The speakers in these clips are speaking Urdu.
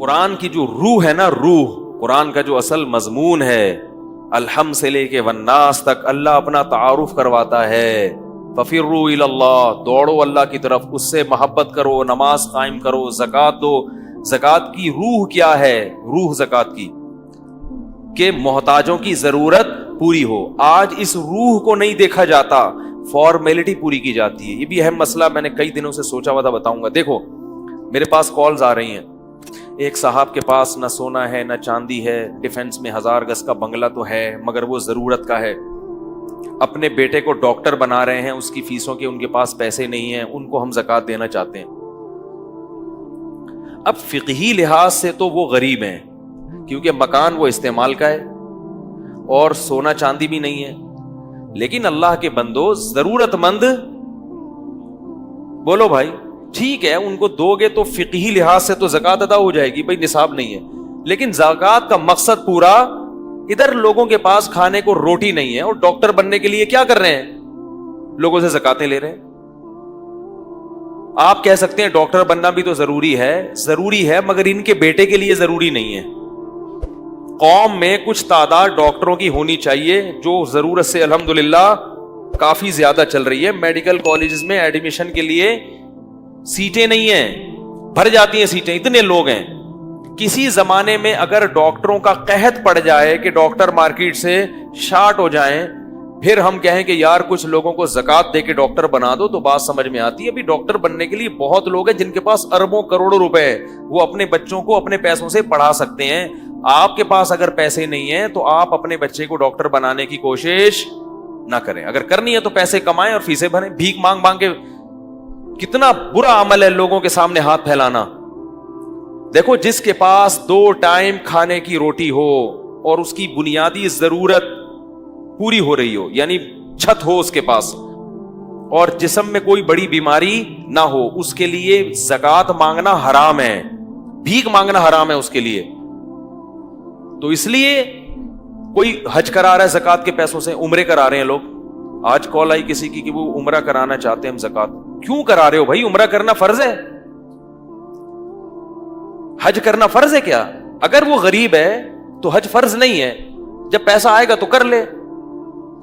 قرآن کی جو روح ہے نا، روح قرآن کا جو اصل مضمون ہے، الحم سے لے کے والناس تک اللہ اپنا تعارف کرواتا ہے. ففروا الی اللہ، دوڑو اللہ کی طرف، اس سے محبت کرو، نماز قائم کرو، زکوٰۃ دو. زکوٰۃ کی روح کیا ہے؟ روح زکوٰۃ کی کہ محتاجوں کی ضرورت پوری ہو. آج اس روح کو نہیں دیکھا جاتا، فارمیلٹی پوری کی جاتی ہے. یہ بھی اہم مسئلہ میں نے کئی دنوں سے سوچا ہوا تھا، بتاؤں گا. دیکھو میرے پاس کالز آ رہی ہیں، ایک صاحب کے پاس نہ سونا ہے نہ چاندی ہے، ڈیفنس میں 1000 گز کا بنگلہ تو ہے مگر وہ ضرورت کا ہے، اپنے بیٹے کو ڈاکٹر بنا رہے ہیں، اس کی فیسوں کے ان کے پاس پیسے نہیں ہیں، ان کو ہم زکوٰۃ دینا چاہتے ہیں. اب فقہی لحاظ سے تو وہ غریب ہیں کیونکہ مکان وہ استعمال کا ہے اور سونا چاندی بھی نہیں ہے. لیکن اللہ کے بندو، ضرورت مند، بولو بھائی، ٹھیک ہے ان کو دو گے تو فقہی لحاظ سے تو زکوٰۃ ادا ہو جائے گی، بھائی نصاب نہیں ہے. لیکن زکوٰۃ کا مقصد پورا، ادھر لوگوں کے پاس کھانے کو روٹی نہیں ہے اور ڈاکٹر بننے کے لیے کیا کر رہے ہیں؟ لوگوں سے زکوٰۃیں لے رہے ہیں. آپ کہہ سکتے ہیں ڈاکٹر بننا بھی تو ضروری ہے مگر ان کے بیٹے کے لیے ضروری نہیں ہے. قوم میں کچھ تعداد ڈاکٹروں کی ہونی چاہیے جو ضرورت سے الحمدللہ کافی زیادہ چل رہی ہے. میڈیکل کالجز میں ایڈمیشن کے لیے سیٹیں نہیں ہیں، بھر جاتی ہیں سیٹیں، اتنے لوگ ہیں. کسی زمانے میں اگر ڈاکٹروں کا قحط پڑ جائے کہ ڈاکٹر مارکیٹ سے شارٹ ہو جائیں، پھر ہم کہیں کہ یار کچھ لوگوں کو زکوٰۃ دے کے ڈاکٹر بنا دو تو بات سمجھ میں آتی ہے. ابھی ڈاکٹر بننے کے لیے بہت لوگ ہیں جن کے پاس اربوں کروڑوں روپے ہیں، وہ اپنے بچوں کو اپنے پیسوں سے پڑھا سکتے ہیں. آپ کے پاس اگر پیسے نہیں ہیں تو آپ اپنے بچے کو ڈاکٹر بنانے کی کوشش نہ کریں. اگر کرنی ہے تو پیسے کمائیں اور فیسیں بھریں. بھیک مانگ مانگ کے کتنا برا عمل ہے لوگوں کے سامنے ہاتھ پھیلانا. دیکھو جس کے پاس 2 ٹائم کھانے کی روٹی ہو اور اس کی بنیادی ضرورت پوری ہو رہی ہو، یعنی چھت ہو اس کے پاس، اور جسم میں کوئی بڑی بیماری نہ ہو، اس کے لیے زکوٰۃ مانگنا حرام ہے، بھیک مانگنا حرام ہے اس کے لیے. تو اس لیے کوئی حج کرا رہا ہے زکوٰۃ کے پیسوں سے، عمرے کرا رہے ہیں لوگ. آج کال آئی کسی کی کہ وہ عمرہ کرانا چاہتے ہیں ہم زکوٰۃ. کیوں کرا رہے ہو بھائی؟ عمرہ کرنا فرض ہے؟ حج کرنا فرض ہے کیا؟ اگر وہ غریب ہے تو حج فرض نہیں ہے، جب پیسہ آئے گا تو کر لے.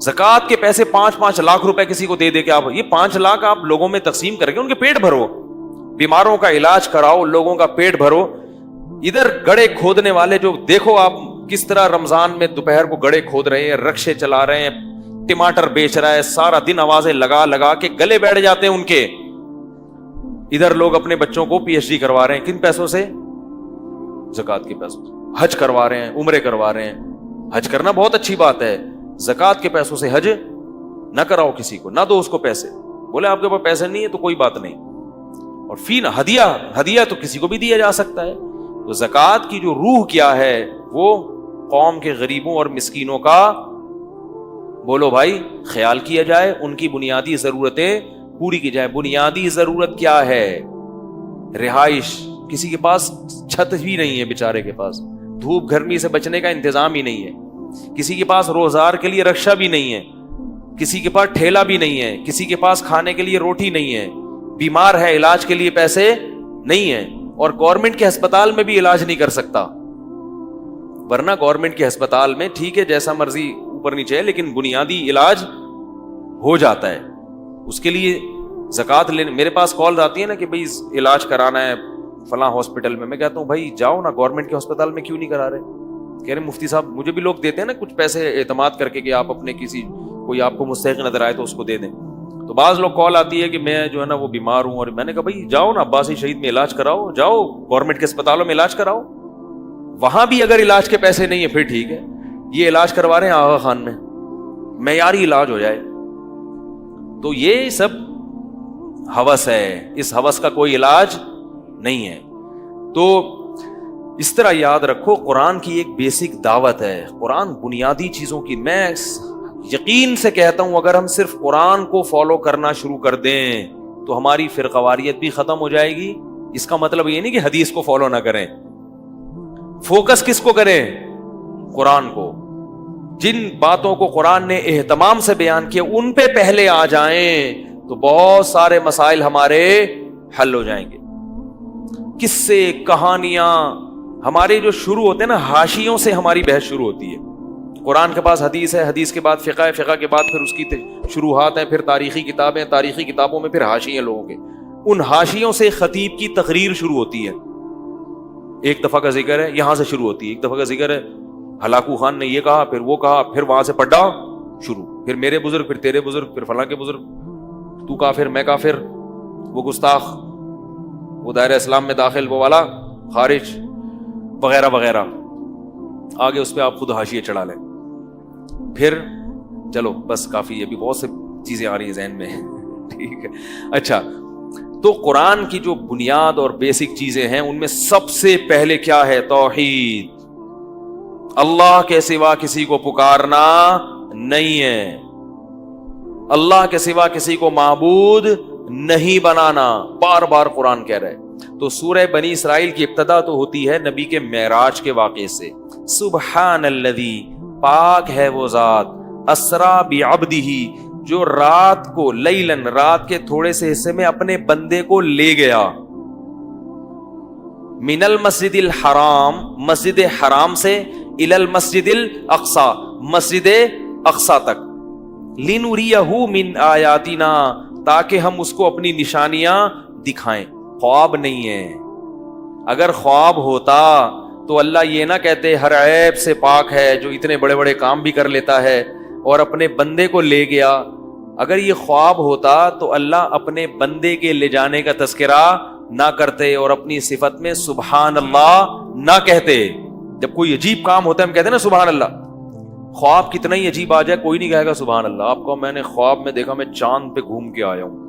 زکوٰۃ کے پیسے 5-5 لاکھ روپے کسی کو دے دے کے آپ یہ 5 لاکھ آپ لوگوں میں تقسیم کر کے ان کے پیٹ بھرو، بیماروں کا علاج کراؤ، لوگوں کا پیٹ بھرو. ادھر گڑھے کھودنے والے جو دیکھو آپ کس طرح رمضان میں دوپہر کو گڑھے کھود رہے ہیں، رکشے چلا رہے ہیں، ٹماٹر بیچ رہا ہے، سارا دن آوازیں لگا لگا کے گلے بیٹھ جاتے ہیں ان کے. ادھر لوگ اپنے بچوں کو PhD کروا رہے ہیں، کن پیسوں سے؟ زکوٰۃ کے پیسوں سے. حج کروا رہے ہیں، عمرے کروا رہے ہیں. حج کرنا بہت اچھی بات ہے، زکوٰۃ کے پیسوں سے حج نہ کراؤ کسی کو، نہ دو اس کو پیسے. بولے آپ کے پاس پیسے نہیں ہے تو کوئی بات نہیں. اور فی ہدیہ تو کسی کو بھی دیا جا سکتا ہے. تو زکوٰۃ کی جو روح کیا ہے وہ قوم کے غریبوں اور مسکینوں کا، بولو بھائی، خیال کیا جائے، ان کی بنیادی ضرورتیں پوری کی جائے. بنیادی ضرورت کیا ہے؟ رہائش. کسی کے پاس چھت بھی نہیں ہے بیچارے کے پاس، دھوپ گرمی سے بچنے کا انتظام ہی نہیں ہے. کسی کے پاس روزگار کے لیے رکشہ بھی نہیں ہے، کسی کے پاس ٹھیلا بھی نہیں ہے، کسی کے پاس کھانے کے لیے روٹی نہیں ہے، بیمار ہے علاج کے لیے پیسے نہیں ہے، اور گورنمنٹ کے ہسپتال میں بھی علاج نہیں کر سکتا. ورنہ گورنمنٹ کے ہسپتال میں ٹھیک ہے جیسا مرضی اوپر نیچے ہے لیکن بنیادی علاج ہو جاتا ہے. اس کے لیے زکوٰۃ لینے میرے پاس کال آتی ہے نا کہ بھائی علاج کرانا ہے فلاں ہاسپٹل میں کہتا ہوں بھائی جاؤ نا گورنمنٹ کے ہسپتال میں، کیوں نہیں کرا رہے؟ کہہ رہے مفتی صاحب مجھے بھی لوگ دیتے ہیں نا کچھ پیسے اعتماد کر کے کہ آپ اپنے کوئی آپ کو مستحق نظر آئے تو اس کو دے دیں. تو بعض لوگ کال آتی ہے کہ میں جو ہے نا وہ بیمار ہوں، اور میں نے کہا بھائی جاؤ نا عباسی شہید میں علاج کراؤ، جاؤ گورنمنٹ کے اسپتالوں میں علاج کراؤ. وہاں بھی اگر علاج کے پیسے نہیں ہیں پھر ٹھیک ہے، یہ علاج کروا رہے ہیں آغا خان میں، معیاری علاج ہو جائے. تو یہ سب ہوس ہے، اس ہوس کا کوئی علاج نہیں ہے. تو اس طرح یاد رکھو قرآن کی ایک بیسک دعوت ہے. قرآن بنیادی چیزوں کی، میں یقین سے کہتا ہوں اگر ہم صرف قرآن کو فالو کرنا شروع کر دیں تو ہماری فرقواریت بھی ختم ہو جائے گی. اس کا مطلب یہ نہیں کہ حدیث کو فالو نہ کریں، فوکس کس کو کریں؟ قرآن کو. جن باتوں کو قرآن نے اہتمام سے بیان کیا ان پہ پہلے آ جائیں تو بہت سارے مسائل ہمارے حل ہو جائیں گے. قصے، کہانیاں، ہمارے جو شروع ہوتے ہیں نا حاشیوں سے ہماری بحث شروع ہوتی ہے. قرآن کے پاس حدیث ہے, حدیث کے بعد فقہ ہے, فقہ کے بعد پھر اس کی شروحات ہیں, پھر تاریخی کتابیں, تاریخی کتابوں میں پھر حاشیے ہیں لوگوں کے. ان حاشیوں سے خطیب کی تقریر شروع ہوتی ہے. ایک دفعہ کا ذکر ہے, یہاں سے شروع ہوتی ہے. ایک دفعہ کا ذکر ہے, ہلاکو خان نے یہ کہا, پھر وہ کہا, پھر وہاں سے پڑھا شروع, پھر میرے بزرگ, پھر تیرے بزرگ, پھر فلاں کے بزرگ, تو کافر میں کافر, وہ گستاخ, وہ دائرہ اسلام میں داخل, وہ والا خارج, وغیرہ وغیرہ. آگے اس پہ آپ خود حاشیے چڑھا لیں. پھر چلو بس کافی, ابھی بہت سی چیزیں آ رہی ہیں ذہن میں. ٹھیک ہے, اچھا. تو قرآن کی جو بنیاد اور بیسک چیزیں ہیں ان میں سب سے پہلے کیا ہے؟ توحید. اللہ کے سوا کسی کو پکارنا نہیں ہے, اللہ کے سوا کسی کو معبود نہیں بنانا, بار بار قرآن کہہ رہا ہے. تو سورہ بنی اسرائیل کی ابتدا تو ہوتی ہے نبی کے معراج کے واقعے سے. سبحان الذی, پاک ہے وہ ذات, اسرا بعبدہ, جو رات کو, لیلن, رات کے تھوڑے سے حصے میں اپنے بندے کو لے گیا, من المسجد الحرام, مسجد حرام سے, الی المسجد الاقصی, مسجد اقصی تک, لنریہ من آیاتنا, تاکہ ہم اس کو اپنی نشانیاں دکھائیں. خواب نہیں ہے. اگر خواب ہوتا تو اللہ یہ نہ کہتے ہر عیب سے پاک ہے, جو اتنے بڑے بڑے کام بھی کر لیتا ہے اور اپنے بندے کو لے گیا. اگر یہ خواب ہوتا تو اللہ اپنے بندے کے لے جانے کا تذکرہ نہ کرتے اور اپنی صفت میں سبحان اللہ نہ کہتے. جب کوئی عجیب کام ہوتا ہے ہم کہتے ہیں نا سبحان اللہ. خواب کتنا ہی عجیب آ جائے کوئی نہیں کہے گا سبحان اللہ. آپ کو میں نے خواب میں دیکھا میں چاند پہ گھوم کے آیا ہوں,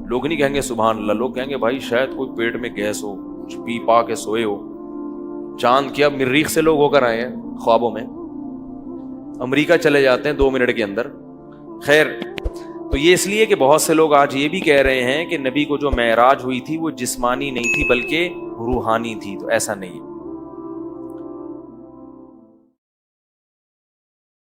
لوگ نہیں کہیں گے سبحان اللہ. لوگ کہیں گے بھائی شاید کوئی پیٹ میں گیس ہو, کچھ پی پا کے سوئے ہو. چاند کیا مریخ سے لوگ ہو کر آئے ہیں خوابوں میں, امریکہ چلے جاتے ہیں 2 منٹ کے اندر. خیر, تو یہ اس لیے کہ بہت سے لوگ آج یہ بھی کہہ رہے ہیں کہ نبی کو جو معراج ہوئی تھی وہ جسمانی نہیں تھی بلکہ روحانی تھی. تو ایسا نہیں ہے.